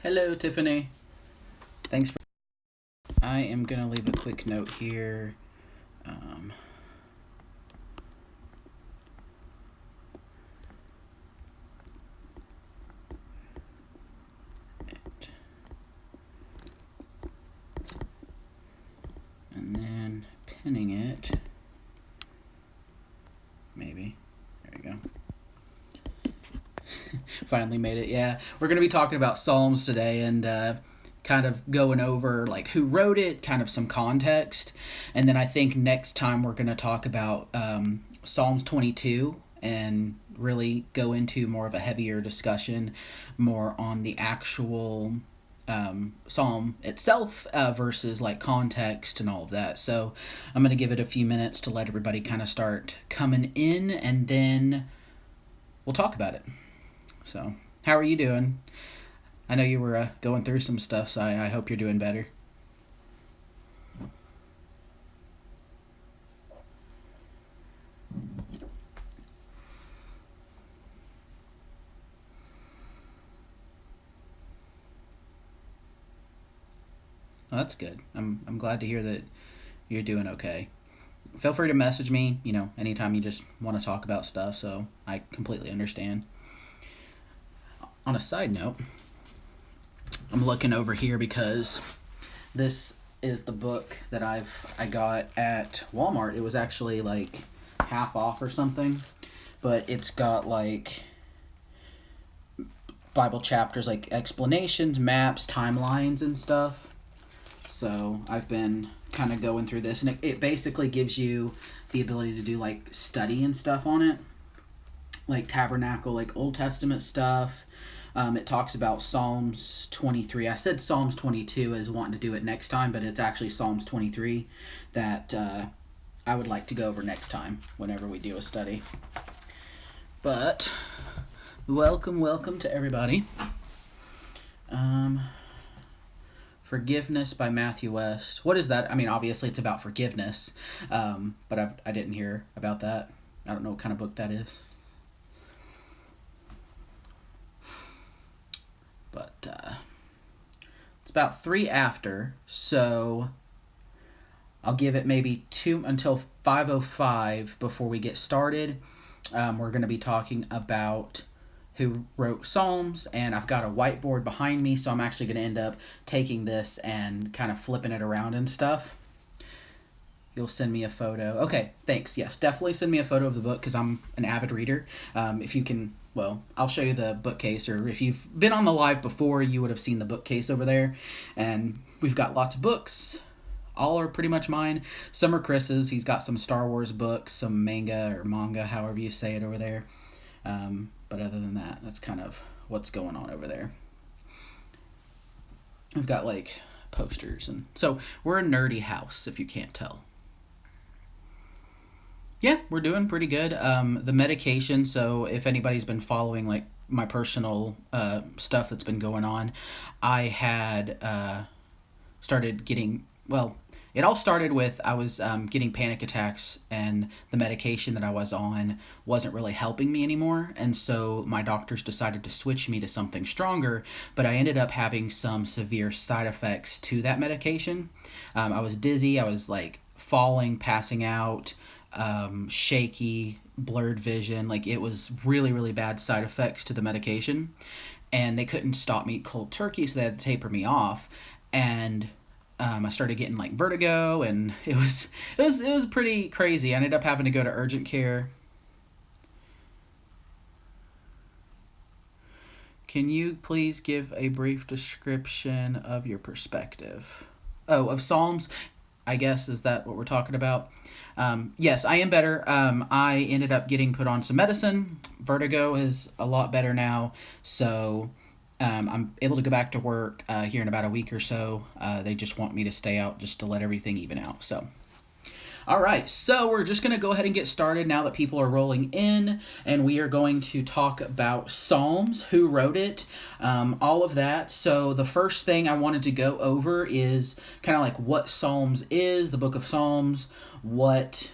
Hello, Tiffany. Thanks for. I am going to leave a quick note here. Um, and then pinning it. Maybe. There you go. Finally made it. Yeah. We're going to be talking about Psalms today and kind of going over like who wrote it, kind of some context. And then I think next time we're going to talk about Psalms 22 and really go into more of a heavier discussion, more on the actual psalm itself versus like context and all of that. So I'm going to give it a few minutes to let everybody kind of start coming in, and then we'll talk about it. So, how are you doing? I know you were going through some stuff, so I hope you're doing better. Well, that's good. I'm glad to hear that you're doing okay. Feel free to message me, anytime you just want to talk about stuff, so I completely understand. On a side note, I'm looking over here because this is the book that I got at Walmart. It was actually like half off or something, but it's got like Bible chapters, like explanations, maps, timelines, and stuff. So I've been kind of going through this, and it basically gives you the ability to do like study and stuff on it, like tabernacle, like Old Testament stuff. It talks about Psalms 23. I said Psalms 22 as wanting to do it next time, but it's actually Psalms 23 that I would like to go over next time whenever we do a study. But welcome to everybody. Forgiveness by Matthew West. What is that? I mean, obviously it's about forgiveness, but I didn't hear about that. I don't know what kind of book that is. But it's about 3 after, so I'll give it maybe 2 until 5:05 before we get started. We're going to be talking about who wrote Psalms, and I've got a whiteboard behind me, so I'm actually going to end up taking this and kind of flipping it around and stuff. You'll send me a photo. Okay, thanks. Yes, definitely send me a photo of the book because I'm an avid reader. If you can, well, I'll show you the bookcase, or if you've been on the live before, you would have seen the bookcase over there. And we've got lots of books. All are pretty much mine. Some are Chris's. He's got some Star Wars books, some manga, however you say it over there. But other than that, that's kind of what's going on over there. We've got like posters, and so we're a nerdy house, if you can't tell. Yeah, we're doing pretty good. The medication, so if anybody's been following like my personal stuff that's been going on, I had started getting, well, it all started with I was getting panic attacks, and the medication that I was on wasn't really helping me anymore. And so my doctors decided to switch me to something stronger, but I ended up having some severe side effects to that medication. I was dizzy, I was like falling, passing out, shaky, blurred vision. Like it was really, really bad side effects to the medication. And they couldn't stop me cold turkey, so they had to taper me off. And I started getting like vertigo, and it was pretty crazy. I ended up having to go to urgent care. Can you please give a brief description of your perspective? Oh, of Psalms, I guess, is that what we're talking about? Yes, I am better. I ended up getting put on some medicine. Vertigo is a lot better now, so I'm able to go back to work here in about a week or so. They just want me to stay out just to let everything even out. So, all right, so we're just going to go ahead and get started now that people are rolling in, and we are going to talk about Psalms, who wrote it, all of that. So the first thing I wanted to go over is kind of like what Psalms is, the book of Psalms, what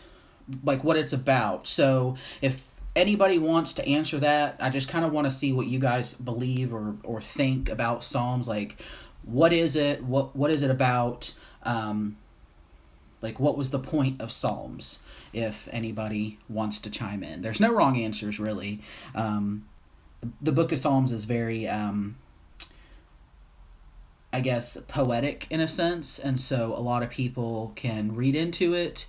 it's about. So if anybody wants to answer that, I just kind of want to see what you guys believe or think about Psalms. Like, what is it? What is it about? Like, what was the point of Psalms? If anybody wants to chime in, there's no wrong answers really. The Book of Psalms is very, I guess, poetic in a sense, and so a lot of people can read into it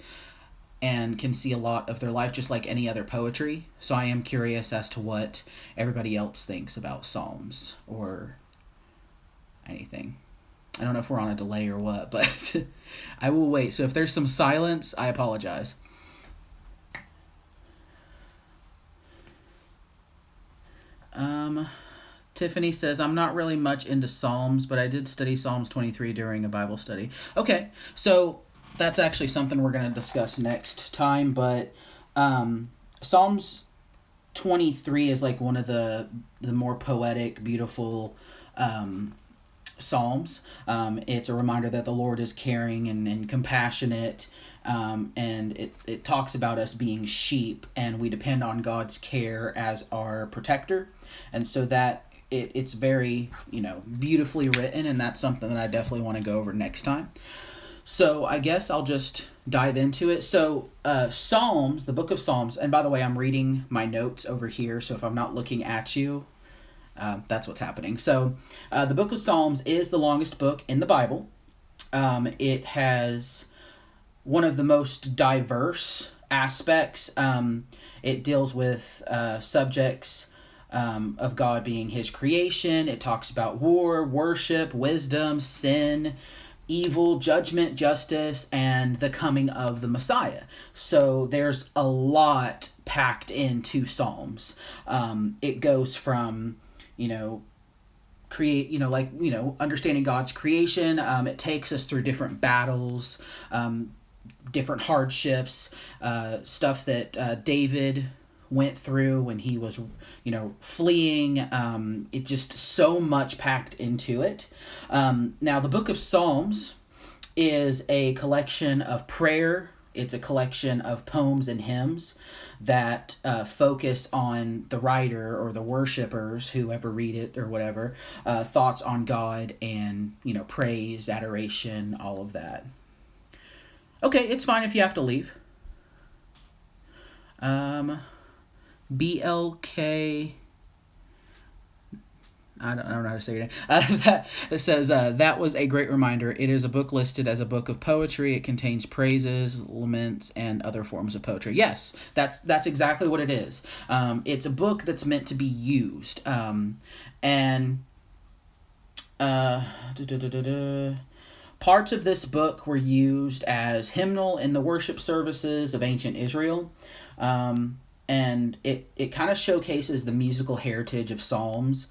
and can see a lot of their life just like any other poetry. So I am curious as to what everybody else thinks about Psalms or anything. I don't know if we're on a delay or what, but I will wait. So if there's some silence, I apologize. Tiffany says, I'm not really much into Psalms, but I did study Psalms 23 during a Bible study. Okay, so that's actually something we're going to discuss next time, but Psalms 23 is like one of the more poetic, beautiful Psalms. It's a reminder that the Lord is caring and compassionate, and it talks about us being sheep, and we depend on God's care as our protector. And so that it's very, beautifully written, and that's something that I definitely want to go over next time. So I guess I'll just dive into it. So Psalms, the book of Psalms, and by the way, I'm reading my notes over here, so if I'm not looking at you, that's what's happening. So the book of Psalms is the longest book in the Bible. It has one of the most diverse aspects. It deals with subjects of God being his creation. It talks about war, worship, wisdom, sin, evil, judgment, justice, and the coming of the Messiah. So there's a lot packed into Psalms. It goes from, understanding God's creation. It takes us through different battles, different hardships, stuff that David went through when he was, fleeing. It just so much packed into it. Now, the book of Psalms is a collection of prayer. It's a collection of poems and hymns that focus on the writer or the worshipers, whoever read it or whatever, thoughts on God and, praise, adoration, all of that. Okay, it's fine if you have to leave. BLK, I don't know how to say your name. That it says, that was a great reminder. It is a book listed as a book of poetry. It contains praises, laments, and other forms of poetry. Yes, that's exactly what it is. It's a book that's meant to be used. Parts of this book were used as hymnal in the worship services of ancient Israel. And it kind of showcases the musical heritage of Psalms,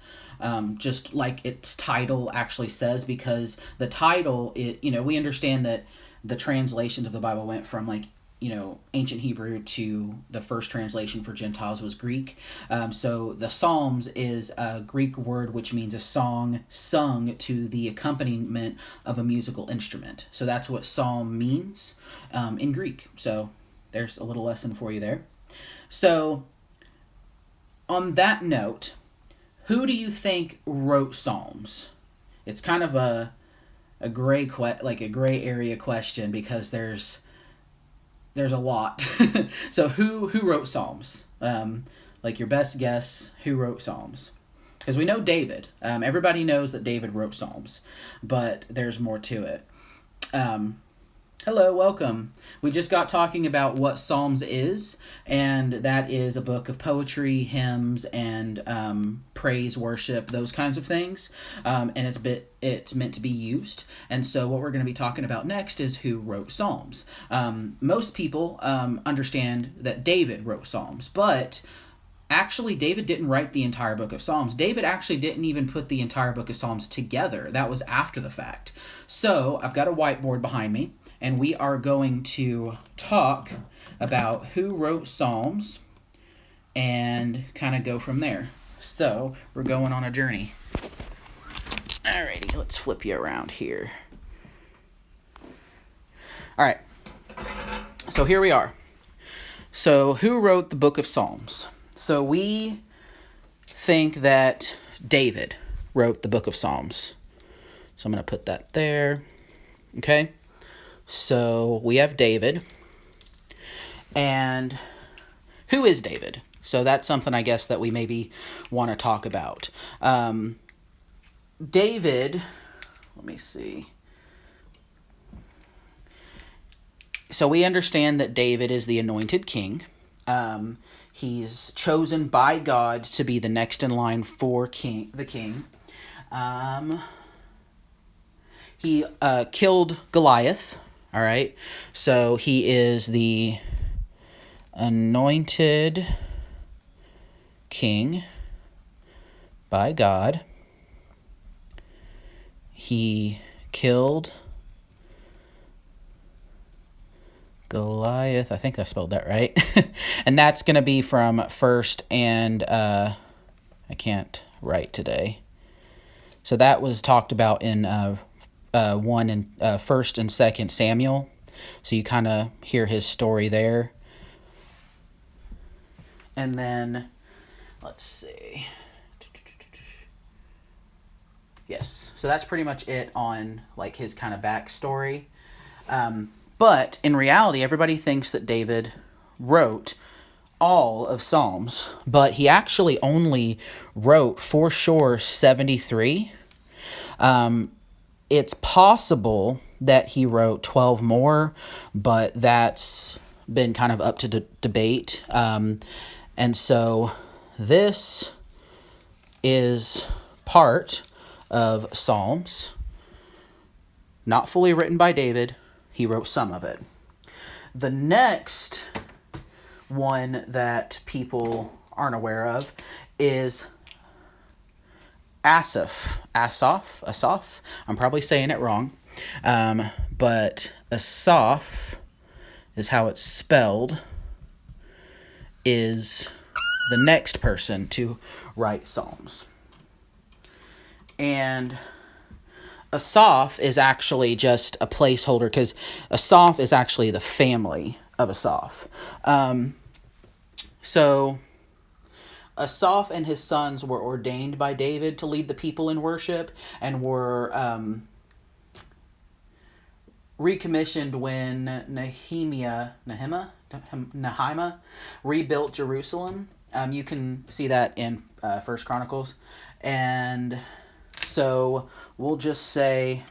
just like its title actually says, because the title, we understand that the translations of the Bible went from ancient Hebrew to the first translation for Gentiles was Greek. So the Psalms is a Greek word which means a song sung to the accompaniment of a musical instrument. So that's what psalm means in Greek. So there's a little lesson for you there. So, on that note, who do you think wrote Psalms? It's kind of a gray area question because there's a lot. So who wrote Psalms? Your best guess, who wrote Psalms? Because we know David. Everybody knows that David wrote Psalms, but there's more to it. Hello, welcome. We just got talking about what Psalms is, and that is a book of poetry, hymns, and praise, worship, those kinds of things. And it's meant to be used. And so what we're going to be talking about next is who wrote Psalms. Most people understand that David wrote Psalms, but actually, David didn't write the entire book of Psalms. David actually didn't even put the entire book of Psalms together. That was after the fact. So I've got a whiteboard behind me, and we are going to talk about who wrote Psalms and kind of go from there. So we're going on a journey. Alrighty, let's flip you around here. All right, so here we are. So who wrote the book of Psalms? So we think that David wrote the book of Psalms. So I'm going to put that there. Okay? So we have David. And who is David? So that's something I guess that we maybe want to talk about. David, let me see. So we understand that David is the anointed king. He's chosen by God to be the next in line for the king. He killed Goliath. All right. So he is the anointed king by God. He killed Goliath. I think I spelled that right. And that's going to be from 1st and I can't write today. So that was talked about in 1st and 2nd Samuel. So you kind of hear his story there. And then, let's see. Yes. So that's pretty much it on like his kind of backstory. But in reality, everybody thinks that David wrote all of Psalms, but he actually only wrote for sure 73. It's possible that he wrote 12 more, but that's been kind of up to debate. And so this is part of Psalms, not fully written by David. He wrote some of it. The next one that people aren't aware of is Asaph. I'm probably saying it wrong. But Asaph is how it's spelled, is the next person to write Psalms. And Asaph is actually just a placeholder because Asaph is actually the family of Asaph. So Asaph and his sons were ordained by David to lead the people in worship and were recommissioned when Nehemiah rebuilt Jerusalem. You can see that in First Chronicles. And so we'll just say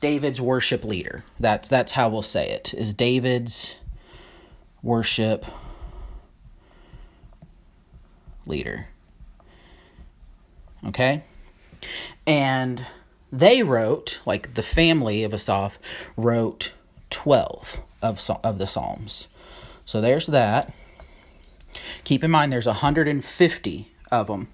David's worship leader. That's how we'll say it, is David's worship leader. Okay? And they wrote, like the family of Asaph, wrote 12 of the Psalms. So there's that. Keep in mind there's 150 of them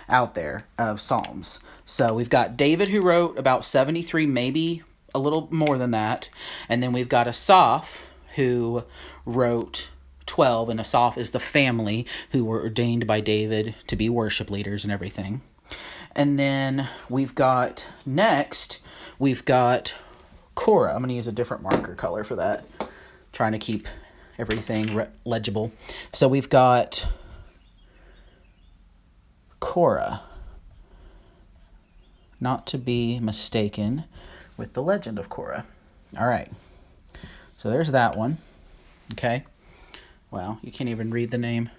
out there of Psalms. So we've got David who wrote about 73, maybe a little more than that. And then we've got Asaph who wrote 12, and Asaph is the family who were ordained by David to be worship leaders and everything. And then we've got Korah. I'm going to use a different marker color for that, trying to keep everything legible. So we've got Korah, not to be mistaken with the legend of Korah. All right. So there's that one. Okay. Well, you can't even read the name.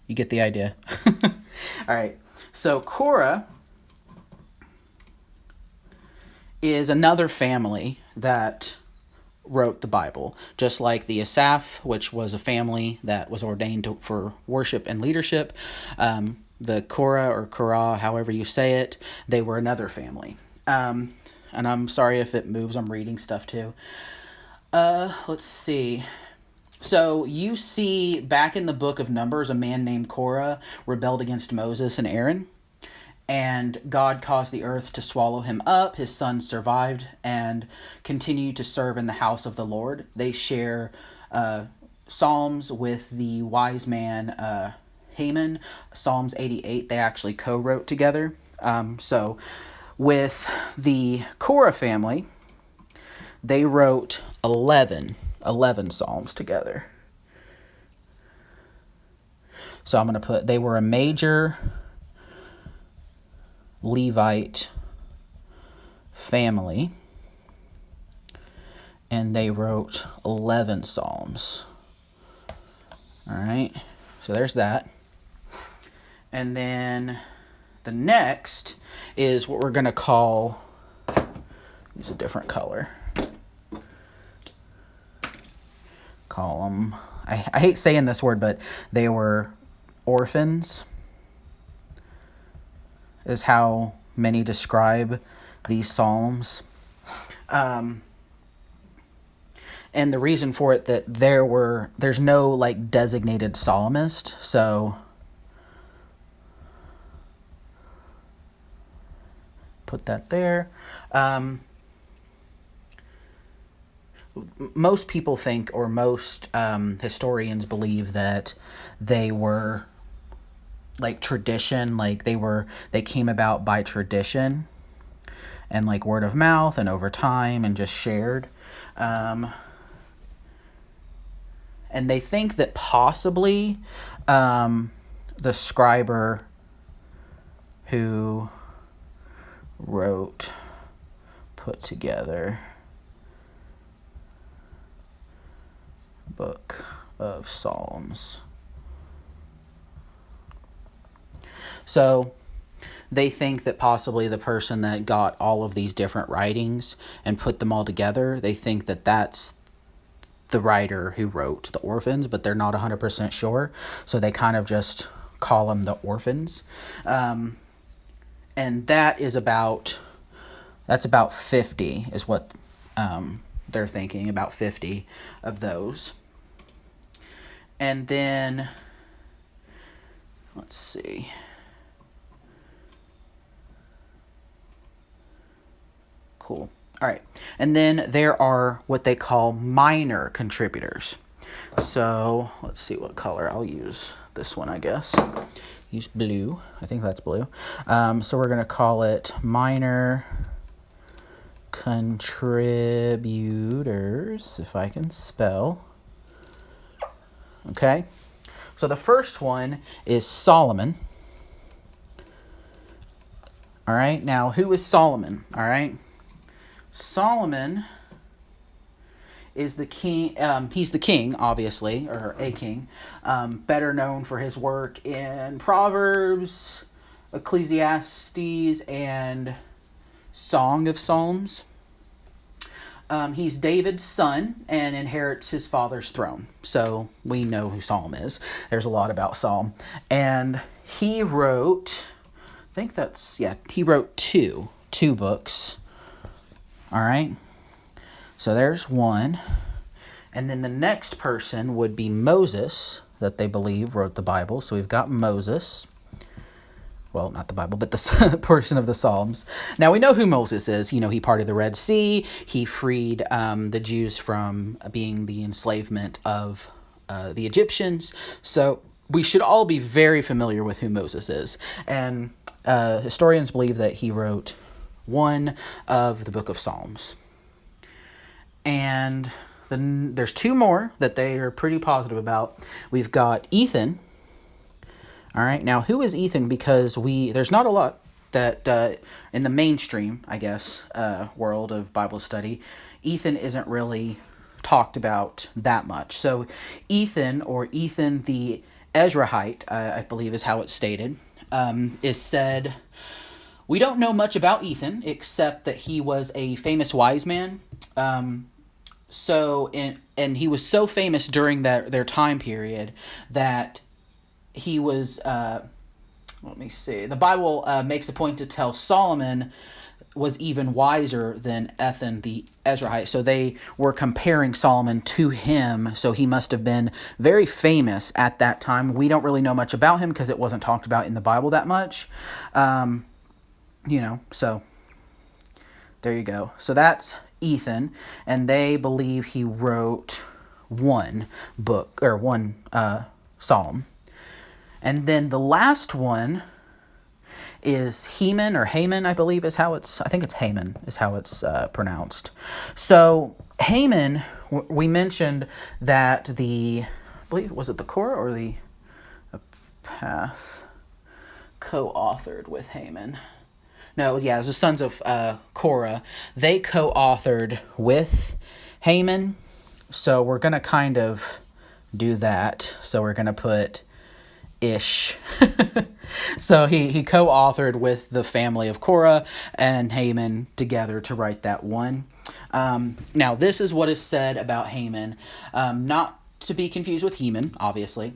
You get the idea. All right. So Korah is another family that wrote the Bible, just like the Asaph, which was a family that was ordained for worship and leadership. The Korah or Korah, however you say it, they were another family. And I'm sorry if it moves. I'm reading stuff too. Let's see. So you see back in the book of Numbers, a man named Korah rebelled against Moses and Aaron, and God caused the earth to swallow him up. His sons survived and continued to serve in the house of the Lord. They share Psalms with the wise man Haman. Psalms 88 they actually co-wrote together. So with the Korah family, they wrote 11 Psalms together. So I'm going to put, they were a major Levite family, and they wrote 11 psalms. All right, so there's that. And then the next is what we're going to call, use a different color, call them, I hate saying this word, but they were orphans, is how many describe these psalms. And the reason for it, that there's no like designated psalmist, so put that there. Most people think, or most historians believe, that they were like tradition, like they came about by tradition and like word of mouth and over time and just shared. And they think that possibly the scriber who put together Book of Psalms. So they think that possibly the person that got all of these different writings and put them all together, they think that that's the writer who wrote the orphans, but they're not 100% sure. So they kind of just call them the orphans. And that's about 50 is what they're thinking, about 50 of those. And then, let's see. Cool. All right. And then there are what they call minor contributors. So let's see what color I'll use. This one, I guess. Use blue. I think that's blue. So we're going to call it minor contributors, if I can spell. Okay. So the first one is Solomon. All right. Now, who is Solomon? All right. Solomon is the king. He's the king, obviously, or a king, better known for his work in Proverbs, Ecclesiastes, and Song of Psalms. He's David's son and inherits his father's throne. So we know who Psalm is. There's a lot about Psalm. And he wrote, he wrote two books. All right. So there's one. And then the next person would be Moses, that they believe wrote the Bible. So we've got Moses. Well, not the Bible, but the portion of the Psalms. Now, we know who Moses is. You know, he parted the Red Sea. He freed the Jews from being the enslavement of the Egyptians. So we should all be very familiar with who Moses is. And historians believe that he wrote one of the Book of Psalms. And then there's two more that they are pretty positive about. We've got Ethan. All right. Now, who is Ethan? Because there's not a lot that in the mainstream, I guess, world of Bible study, Ethan isn't really talked about that much. So Ethan, or Ethan the Ezrahite, I believe is how it's stated, is said, we don't know much about Ethan except that he was a famous wise man. And he was so famous during their time period that he was, let me see, the Bible makes a point to tell Solomon was even wiser than Ethan the Ezrahite. So they were comparing Solomon to him, so he must have been very famous at that time. We don't really know much about him because it wasn't talked about in the Bible that much. So there you go. So that's Ethan, and they believe he wrote one book, or one psalm. And then the last one is Heman, or Haman, I believe is how it's, I think it's Haman is how it's pronounced. So Haman, we mentioned that I believe, was it the Korah or path co-authored with Haman. No, yeah, it was the sons of Korah. They co-authored with Haman. So we're going to kind of do that. So we're going to put ish. So he co-authored with the family of Korah and Haman together to write that one. Now, this is what is said about Haman. Not to be confused with Heman, obviously.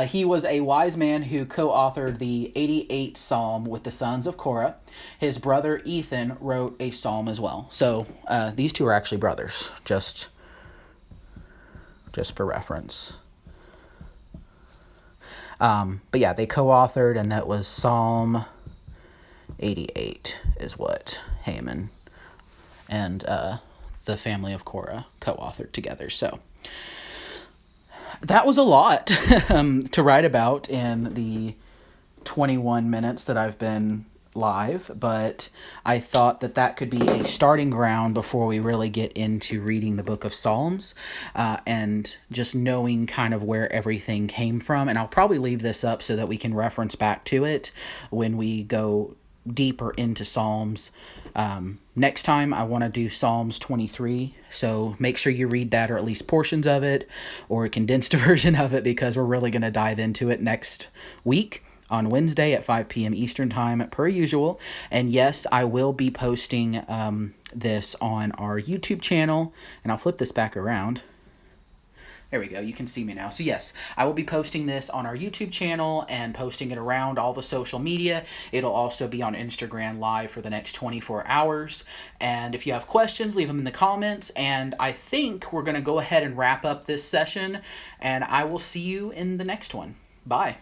He was a wise man who co-authored the 88th Psalm with the sons of Korah. His brother Ethan wrote a psalm as well. So these two are actually brothers, just for reference. But yeah, they co-authored, and that was Psalm 88 is what Haman and the family of Korah co-authored together. So that was a lot to write about in the 21 minutes that I've been live, but I thought that could be a starting ground before we really get into reading the book of Psalms and just knowing kind of where everything came from. And I'll probably leave this up so that we can reference back to it when we go deeper into Psalms. Next time I want to do Psalms 23, so make sure you read that, or at least portions of it, or a condensed version of it, because we're really going to dive into it next week on Wednesday at 5 p.m. Eastern Time, per usual. And yes, I will be posting this on our YouTube channel, and I'll flip this back around. There we go. You can see me now. So yes, I will be posting this on our YouTube channel and posting it around all the social media. It'll also be on Instagram Live for the next 24 hours. And if you have questions, leave them in the comments. And I think we're going to go ahead and wrap up this session, and I will see you in the next one. Bye.